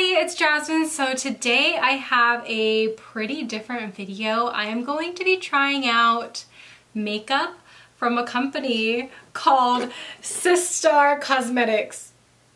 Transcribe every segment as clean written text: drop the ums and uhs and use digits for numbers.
everybody, it's Jasmine. So today I have a pretty different video. I am going to be trying out makeup from a company called SISTAR Cosmetics.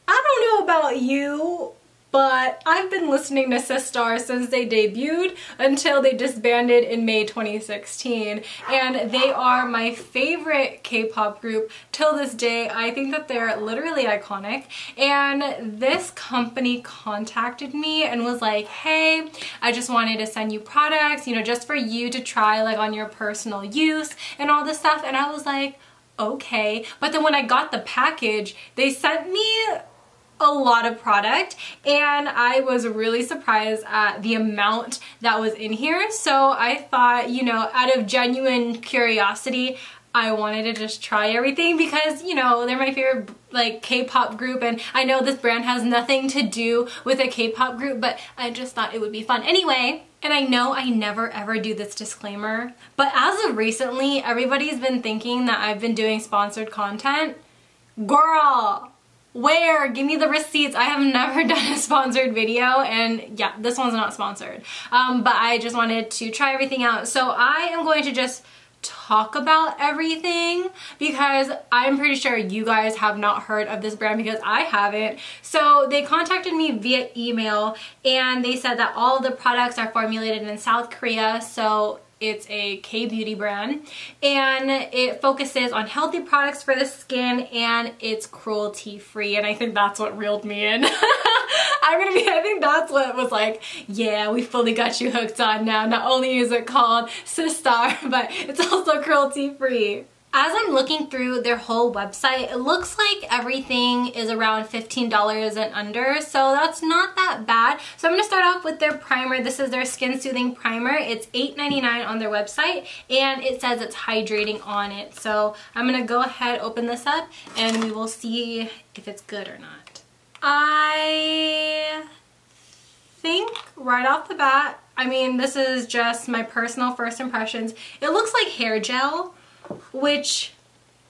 I don't know about you, but I've been listening to SISTAR since they debuted until they disbanded in May 2016. And they are my favorite K-pop group till this day. I think that they're literally iconic. And this company contacted me and was like, hey, I just wanted to send you products, you know, just for you to try like on your personal use and all this stuff. And I was like, okay. But then when I got the package, they sent me a lot of product and I was really surprised at the amount that was in here. So I thought, you know, out of genuine curiosity, I wanted to just try everything because, you know, they're my favorite like K-pop group, and I know this brand has nothing to do with a K-pop group, but I just thought it would be fun anyway. And I know I never ever do this disclaimer, but as of recently, everybody's been thinking that I've been doing sponsored content. Girl! Where? Give me the receipts. I have never done a sponsored video, and yeah, this one's not sponsored. But I just wanted to try everything out. So I am going to just talk about everything because I'm pretty sure you guys have not heard of this brand because I haven't. So they contacted me via email and they said that all of the products are formulated in South Korea. So it's a K-beauty brand and it focuses on healthy products for the skin and it's cruelty free, and I think that's what reeled me in. I think that's what was like, yeah, we fully got you hooked on now. Not only is it called SISTAR, but it's also cruelty free. As I'm looking through their whole website, it looks like everything is around $15 and under, so that's not that bad. So I'm going to start off with their primer. This is their Skin Soothing Primer. It's $8.99 on their website, and it says it's hydrating on it. So I'm going to go ahead, open this up, and we will see if it's good or not. I think right off the bat, I mean, this is just my personal first impressions. It looks like hair gel, which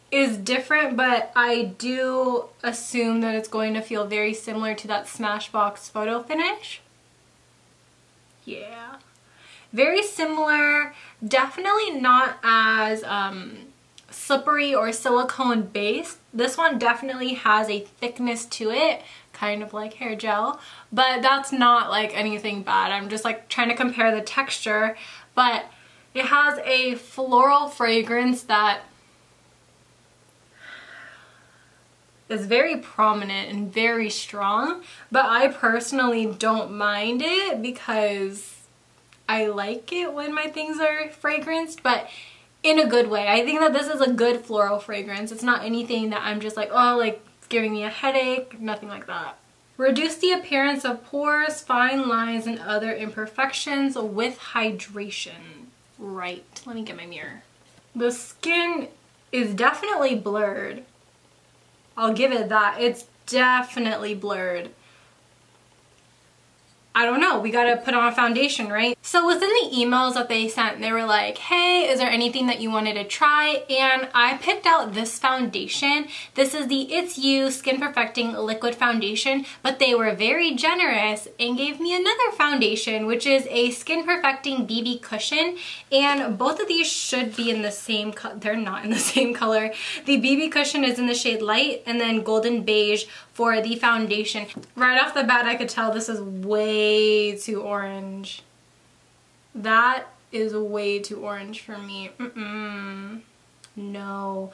is different, but I do assume that it's going to feel very similar to that Smashbox photo finish. Yeah, very similar. Definitely not as slippery or silicone based. This one definitely has a thickness to it, kind of like hair gel, but that's not like anything bad. I'm just like trying to compare the texture, but it has a floral fragrance that is very prominent and very strong, but I personally don't mind it because I like it when my things are fragranced, but in a good way. I think that this is a good floral fragrance. It's not anything that I'm just like, oh, like it's giving me a headache, nothing like that. Reduce the appearance of pores, fine lines, and other imperfections with hydration. Right, let me get my mirror. The skin is definitely blurred. I'll give it that. It's definitely blurred. I don't know, we gotta put on a foundation, right? So within the emails that they sent, they were like, hey, is there anything that you wanted to try? And I picked out this foundation. This is the It's You Skin Perfecting Liquid Foundation, but they were very generous and gave me another foundation, which is a Skin Perfecting BB Cushion. And both of these should be in the same color. They're not in the same color. The BB Cushion is in the shade Light, and then Golden Beige for the foundation. Right off the bat, I could tell this is way too orange. That is way too orange for me. No.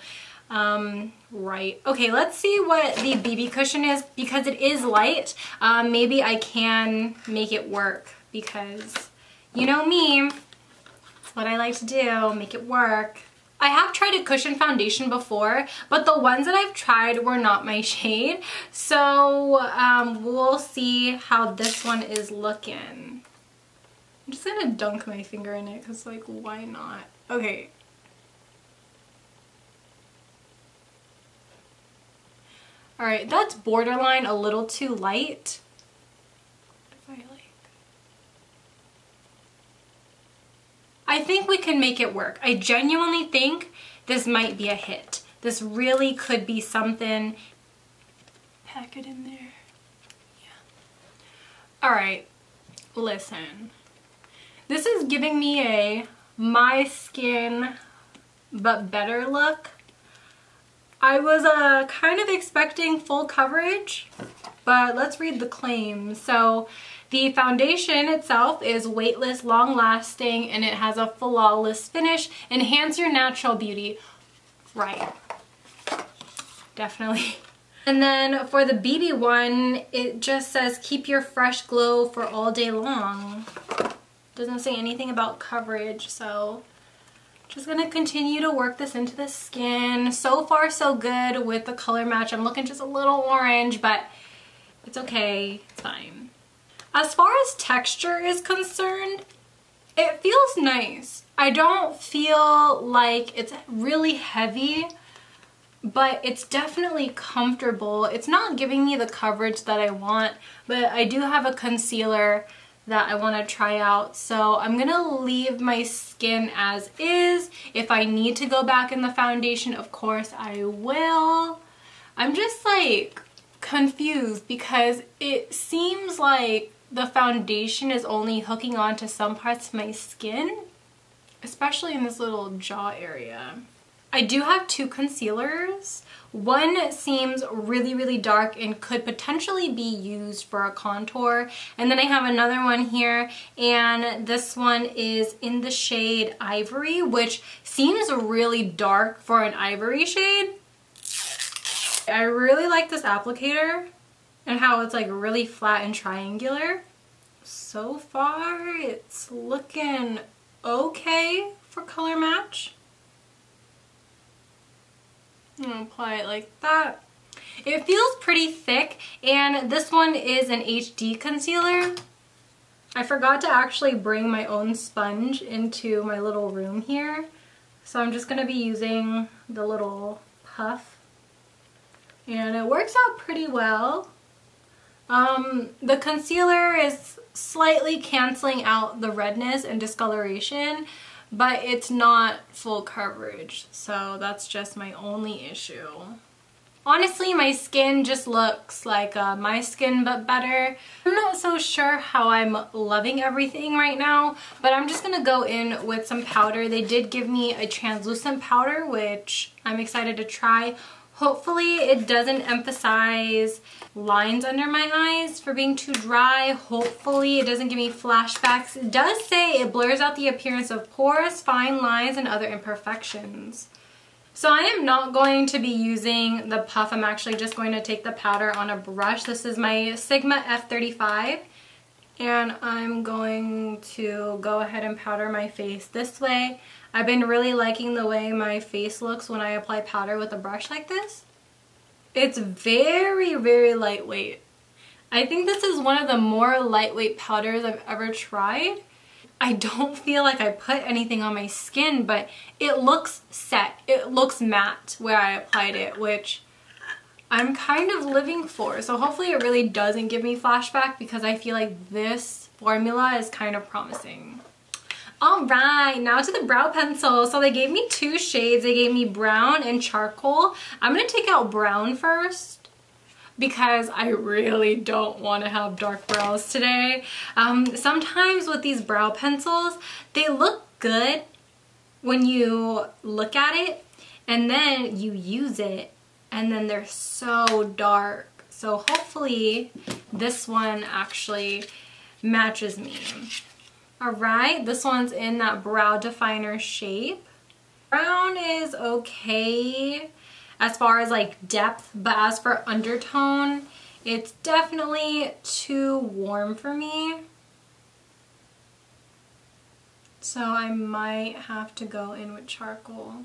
Right. Okay, let's see what the BB cushion is because it is light. Maybe I can make it work because you know me, it's what I like to do, make it work. I have tried a cushion foundation before, but the ones that I've tried were not my shade. So we'll see how this one is looking. I'm just gonna dunk my finger in it because like, why not? Okay. All right, that's borderline a little too light. I think we can make it work. I genuinely think this might be a hit. This really could be something. Pack it in there. Alright, listen. This is giving me a my skin but better look. I was kind of expecting full coverage, but let's read the claims. So the foundation itself is weightless, long-lasting, and it has a flawless finish. Enhance your natural beauty. Right. Definitely. And then for the BB one, it just says keep your fresh glow for all day long. Doesn't say anything about coverage, so just gonna continue to work this into the skin. So far so good with the color match. I'm looking just a little orange, but it's okay, it's fine. As far as texture is concerned, it feels nice. I don't feel like it's really heavy, but it's definitely comfortable. It's not giving me the coverage that I want, but I do have a concealer that I want to try out, so I'm gonna leave my skin as is. If I need to go back in the foundation, of course I will. I'm just like confused because it seems like the foundation is only hooking on to some parts of my skin, especially in this little jaw area. I do have two concealers. One seems really, really dark and could potentially be used for a contour. And then I have another one here, and this one is in the shade Ivory, which seems really dark for an ivory shade. I really like this applicator and how it's like really flat and triangular. So far, it's looking okay for color match. I'm gonna apply it like that. It feels pretty thick, and this one is an HD concealer. I forgot to actually bring my own sponge into my little room here, so I'm just gonna be using the little puff, and it works out pretty well. The concealer is slightly canceling out the redness and discoloration, but it's not full coverage, so that's just my only issue. Honestly, my skin just looks like my skin but better. I'm not so sure how I'm loving everything right now, but I'm just gonna go in with some powder. They did give me a translucent powder, which I'm excited to try. Hopefully it doesn't emphasize lines under my eyes for being too dry. Hopefully it doesn't give me flashbacks. It does say it blurs out the appearance of pores, fine lines, and other imperfections. So I am not going to be using the puff. I'm actually just going to take the powder on a brush. This is my Sigma F35. And I'm going to go ahead and powder my face this way. I've been really liking the way my face looks when I apply powder with a brush like this. It's very, very lightweight. I think this is one of the more lightweight powders I've ever tried. I don't feel like I put anything on my skin, but it looks set. It looks matte where I applied it, which I'm kind of living for. So hopefully it really doesn't give me flashback, because I feel like this formula is kind of promising. Alright, now to the brow pencil. So they gave me two shades. They gave me brown and charcoal. I'm going to take out brown first because I really don't want to have dark brows today. Sometimes with these brow pencils, they look good when you look at it and then you use it and then they're so dark. So hopefully this one actually matches me. Alright, this one's in that brow definer shape. Brown is okay as far as like depth, but as for undertone, it's definitely too warm for me. So I might have to go in with charcoal.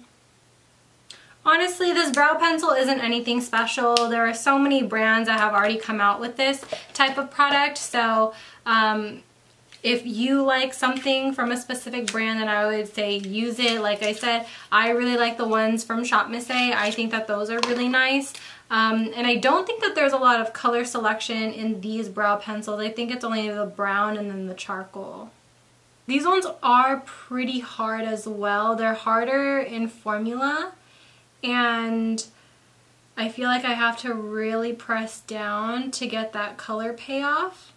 Honestly, this brow pencil isn't anything special. There are so many brands that have already come out with this type of product, so if you like something from a specific brand, then I would say use it. Like I said, I really like the ones from Shop Miss A. I think that those are really nice. And I don't think that there's a lot of color selection in these brow pencils. I think it's only the brown and then the charcoal. These ones are pretty hard as well. They're harder in formula, and I feel like I have to really press down to get that color payoff.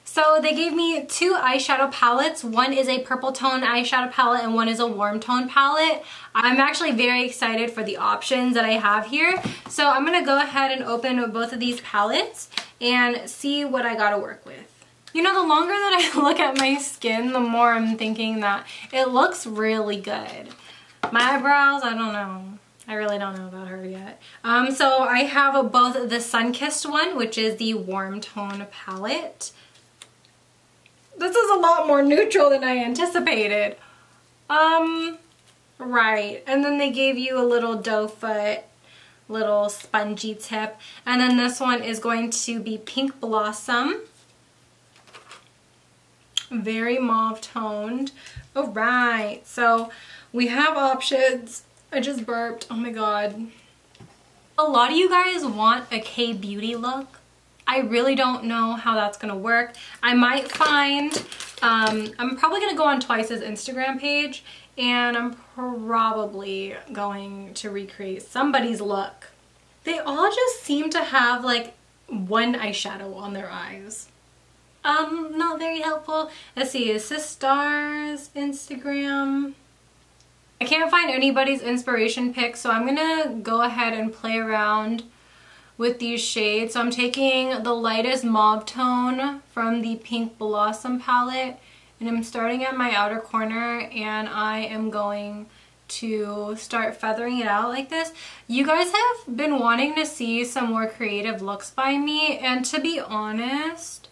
So they gave me two eyeshadow palettes. One is a purple tone eyeshadow palette and one is a warm tone palette. I'm actually very excited for the options that I have here. So I'm gonna go ahead and open both of these palettes and see what I gotta work with. You know, the longer that I look at my skin, the more I'm thinking that it looks really good. My eyebrows, I don't know. I really don't know about her yet. So I have both the Sun-Kissed one, which is the warm tone palette. This is a lot more neutral than I anticipated. Right. And then they gave you a little doe foot, little spongy tip. And then this one is going to be Pink Blossom. Very mauve toned. All right. So we have options. I just burped. Oh my god. A lot of you guys want a K-beauty look. I really don't know how that's gonna work. I might find, I'm probably gonna go on Twice's Instagram page and I'm probably going to recreate somebody's look. They all just seem to have like one eyeshadow on their eyes. Not very helpful. Let's see, is SISTAR's Instagram? I can't find anybody's inspiration pic, so I'm gonna go ahead and play around with these shades. So I'm taking the lightest mauve tone from the Pink Blossom palette and I'm starting at my outer corner and I am going to start feathering it out like this. You guys have been wanting to see some more creative looks by me, and to be honest,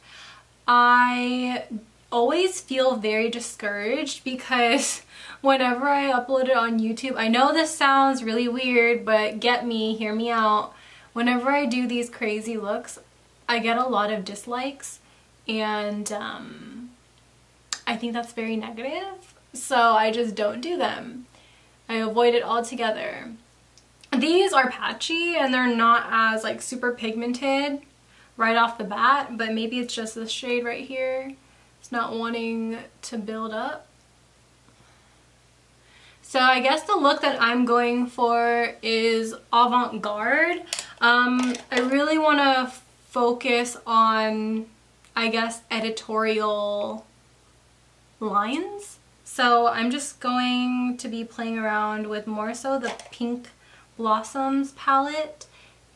I always feel very discouraged because whenever I upload it on YouTube, I know this sounds really weird, but get me, hear me out. Whenever I do these crazy looks, I get a lot of dislikes, and I think that's very negative, so I just don't do them. I avoid it altogether. These are patchy and they're not as like super pigmented right off the bat, but maybe it's just this shade right here. It's not wanting to build up. So I guess the look that I'm going for is avant-garde. I really want to focus on, I guess, editorial lines. So I'm just going to be playing around with more so the Pink Blossoms palette,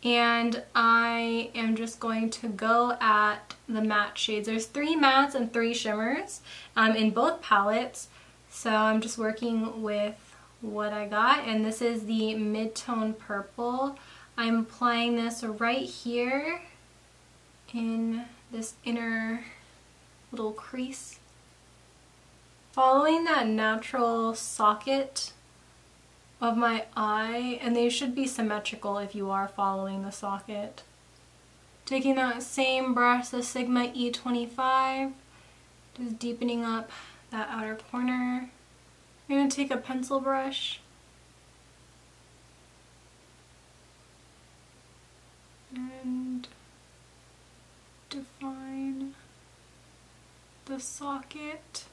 and I am just going to go at the matte shades. There's 3 mattes and 3 shimmers in both palettes, so I'm just working with what I got, and this is the mid-tone purple. I'm applying this right here in this inner little crease, following that natural socket of my eye, and they should be symmetrical if you are following the socket. Taking that same brush, the Sigma E25, just deepening up that outer corner. I'm going to take a pencil brush and define the socket.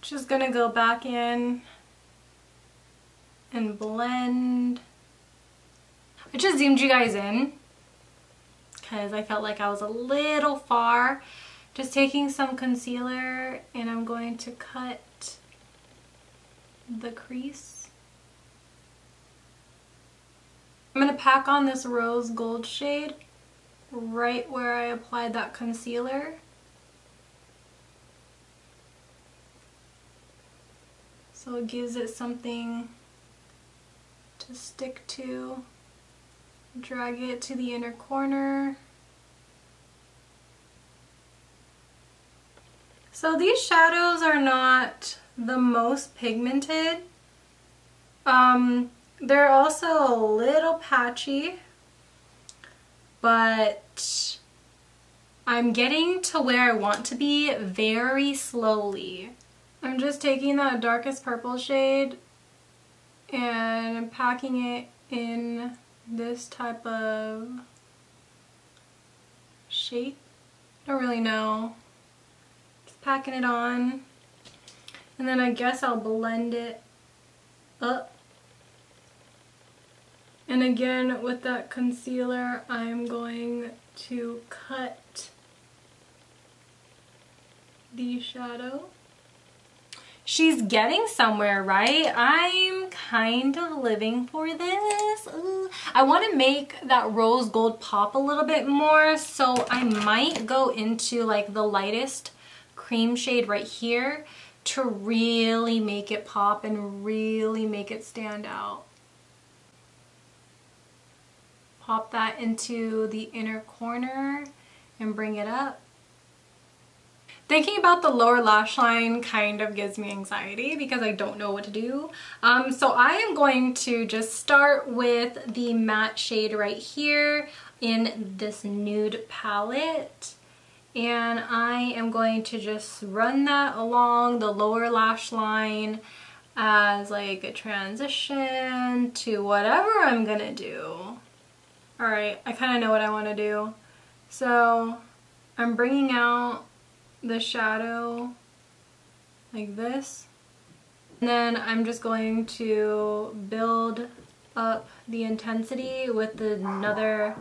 Just going to go back in and blend. I just zoomed you guys in because I felt like I was a little far. Just taking some concealer and I'm going to cut the crease. I'm going to pack on this rose gold shade right where I applied that concealer. So it gives it something to stick to. Drag it to the inner corner. So these shadows are not the most pigmented. They're also a little patchy, but I'm getting to where I want to be very slowly. I'm just taking that darkest purple shade and packing it in this type of shape. I don't really know. Just packing it on. And then I guess I'll blend it up. And again, with that concealer, I'm going to cut the shadow. She's getting somewhere, right? I'm kind of living for this. Ooh. I want to make that rose gold pop a little bit more, so I might go into like the lightest cream shade right here to really make it pop and really make it stand out. Pop that into the inner corner and bring it up. Thinking about the lower lash line kind of gives me anxiety because I don't know what to do. So I am going to just start with the matte shade right here in this nude palette. And I am going to just run that along the lower lash line as like a transition to whatever I'm gonna do. Alright, I kind of know what I want to do. So I'm bringing out the shadow like this. And then I'm just going to build up the intensity with another.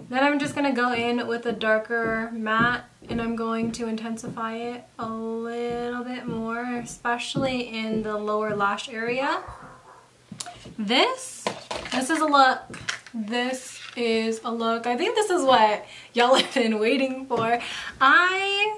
Then I'm just going to go in with a darker matte and I'm going to intensify it a little bit more, especially in the lower lash area. This is a look. This is a look. I think this is what y'all have been waiting for. I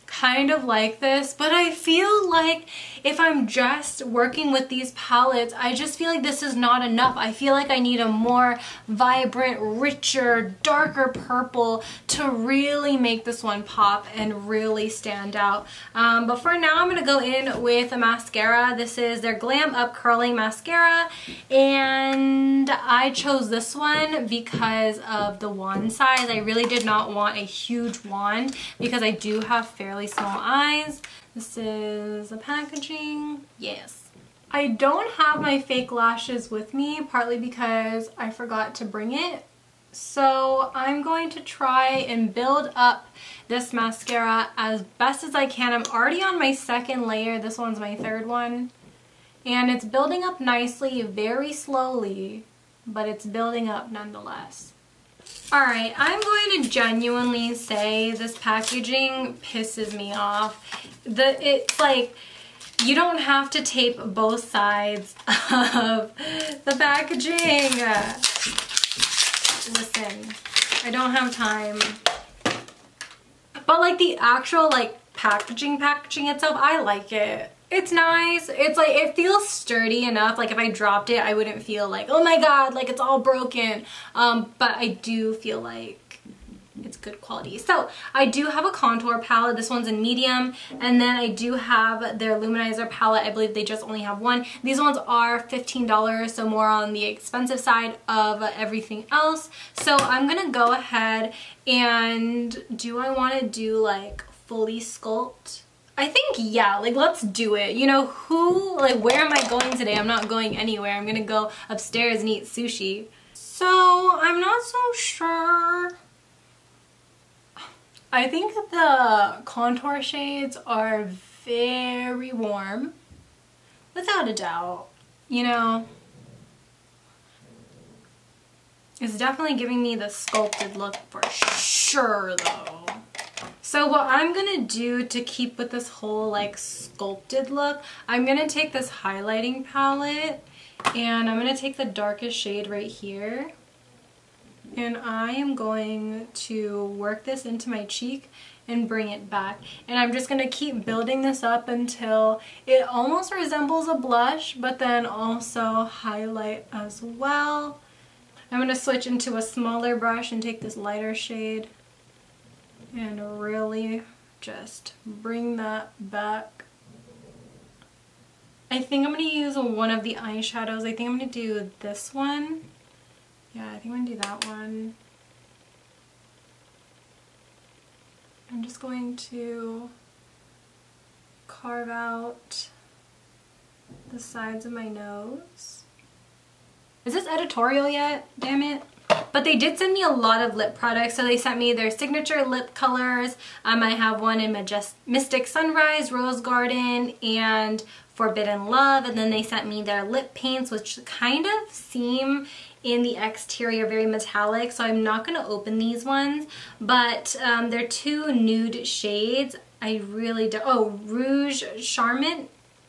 kind of like this, but I feel like if I'm just working with these palettes, I just feel like this is not enough. I feel like I need a more vibrant, richer, darker purple to really make this one pop and really stand out. But for now, I'm going to go in with a mascara. This is their Glam Up Curling Mascara, and I chose this one because of the wand size. I really did not want a huge wand because I do have fairly small eyes. This is the packaging. Yes. I don't have my fake lashes with me, partly because I forgot to bring it. So I'm going to try and build up this mascara as best as I can. I'm already on my second layer. This one's my third one. And it's building up nicely, very slowly, but it's building up nonetheless. Alright, I'm going to genuinely say this packaging pisses me off. It's like, you don't have to tape both sides of the packaging. Listen, I don't have time. But like the actual like packaging itself, I like it. It's nice. It's like, it feels sturdy enough. Like if I dropped it, I wouldn't feel like, oh my god, like it's all broken. But I do feel like it's good quality. So I do have a contour palette. This one's in medium. And then I do have their luminizer palette. I believe they just only have one. These ones are $15, so more on the expensive side of everything else. So I'm gonna go ahead and, do I want to do like fully sculpt? I think, yeah, like let's do it. You know, where am I going today? I'm not going anywhere. I'm gonna go upstairs and eat sushi. So I'm not so sure. I think the contour shades are very warm, without a doubt. You know, it's definitely giving me the sculpted look for sure though. So what I'm gonna do to keep with this whole like sculpted look, I'm gonna take this highlighting palette and I'm gonna take the darkest shade right here. And I am going to work this into my cheek and bring it back. And I'm just gonna keep building this up until it almost resembles a blush, but then also highlight as well. I'm gonna switch into a smaller brush and take this lighter shade and really just bring that back. I think I'm going to use one of the eyeshadows. I think I'm going to do this one. Yeah, I think I'm going to do that one. I'm just going to carve out the sides of my nose. Is this editorial yet? Damn it. But they did send me a lot of lip products. So they sent me their signature lip colors. I have one in Mystic Sunrise, Rose Garden, and Forbidden Love. And then they sent me their lip paints, which kind of seem in the exterior, very metallic, so I'm not going to open these ones, but they're two nude shades. I really don't, oh, Rouge Charmant?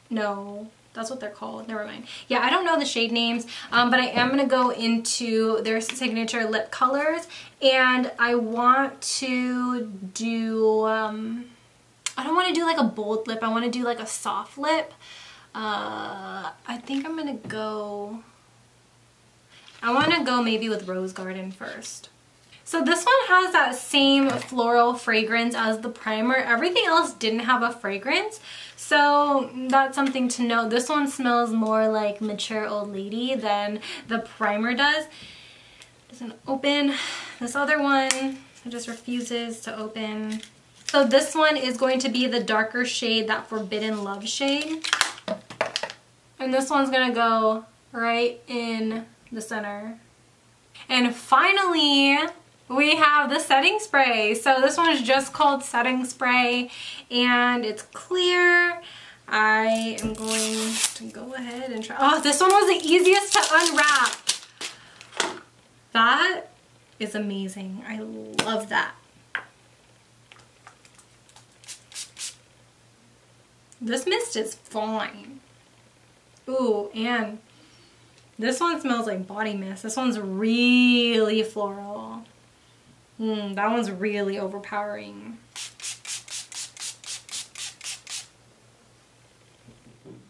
No, that's what they're called, never mind. Yeah, I don't know the shade names, but I am going to go into their signature lip colors, and I want to do, I don't want to do like a bold lip, I want to do like a soft lip. I think I'm going to go, I want to go maybe with Rose Garden first. So this one has that same floral fragrance as the primer. Everything else didn't have a fragrance, so that's something to note. This one smells more like mature old lady than the primer does. Doesn't open. This other one, it just refuses to open. So this one is going to be the darker shade, that Forbidden Love shade. And this one's gonna go right in the center. And finally, we have the setting spray. So this one is just called setting spray, and it's clear. I am going to go ahead and try. Oh, this one was the easiest to unwrap. That is amazing. I love that. This mist is fine. Ooh, and this one smells like body mist. This one's really floral. That one's really overpowering.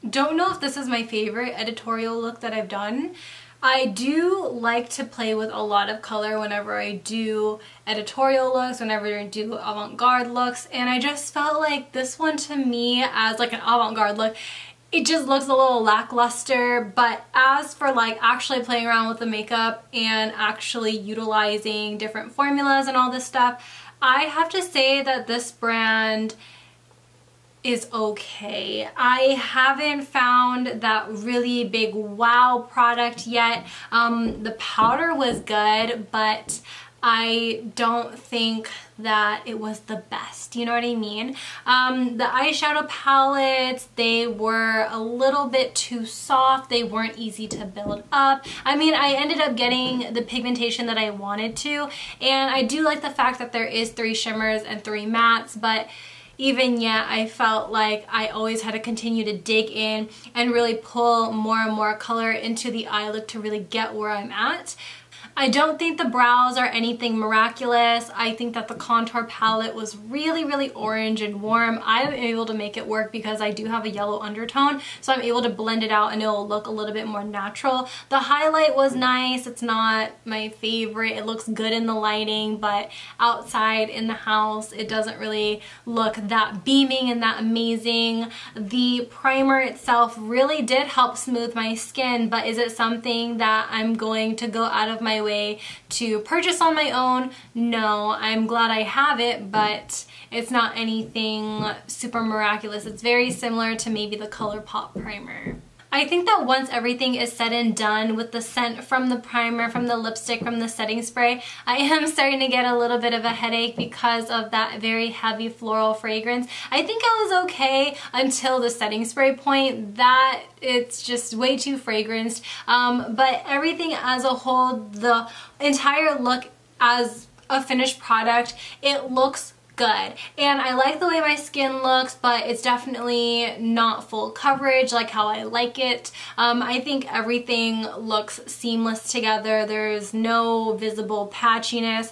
Don't know if this is my favorite editorial look that I've done. I do like to play with a lot of color whenever I do editorial looks, whenever I do avant-garde looks, and I just felt like this one to me as like an avant-garde look, it just looks a little lackluster. But as for like actually playing around with the makeup and actually utilizing different formulas and all this stuff, I have to say that this brand is okay. I haven't found that really big wow product yet. The powder was good, but I don't think that it was the best, you know what I mean? The eyeshadow palettes, they were a little bit too soft. They weren't easy to build up. I mean, I ended up getting the pigmentation that I wanted to, and I do like the fact that there is 3 shimmers and 3 mattes, but even yet, I felt like I always had to continue to dig in and really pull more and more color into the eye look to really get where I'm at. I don't think the brows are anything miraculous. I think that the contour palette was really, really orange and warm. I'm able to make it work because I do have a yellow undertone, so I'm able to blend it out and it'll look a little bit more natural. The highlight was nice. It's not my favorite. It looks good in the lighting, but outside in the house, it doesn't really look that beaming and that amazing. The primer itself really did help smooth my skin, but is it something that I'm going to go out of my way to purchase on my own? No. I'm glad I have it, but it's not anything super miraculous. It's very similar to maybe the ColourPop primer. I think that once everything is said and done with the scent from the primer, from the lipstick, from the setting spray, I am starting to get a little bit of a headache because of that very heavy floral fragrance. I think I was okay until the setting spray point. That it's just way too fragranced. But everything as a whole, the entire look as a finished product, it looks good. And I like the way my skin looks, but it's definitely not full coverage like how I like it. I think everything looks seamless together. There's no visible patchiness.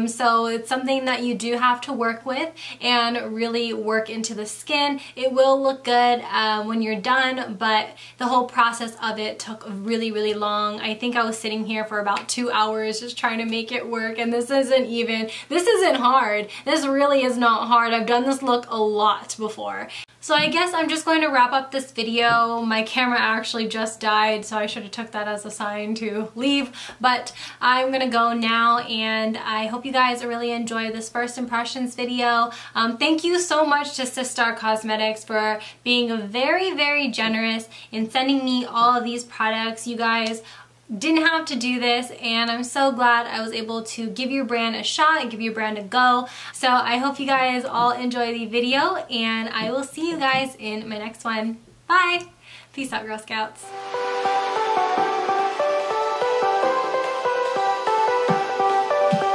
So it's something that you do have to work with and really work into the skin. It will look good when you're done, but the whole process of it took really, really long. I think I was sitting here for about 2 hours just trying to make it work, and this isn't hard. This really is not hard. I've done this look a lot before. So I guess I'm just going to wrap up this video. My camera actually just died, so I should have took that as a sign to leave, but I'm gonna go now, and I hope you guys really enjoy this first impressions video. Thank you so much to SISTAR Cosmetics for being very, very generous in sending me all of these products. You guys didn't have to do this, and I'm so glad I was able to give your brand a shot and give your brand a go. So I hope you guys all enjoy the video, and I will see you guys in my next one. Bye! Peace out, Girl Scouts.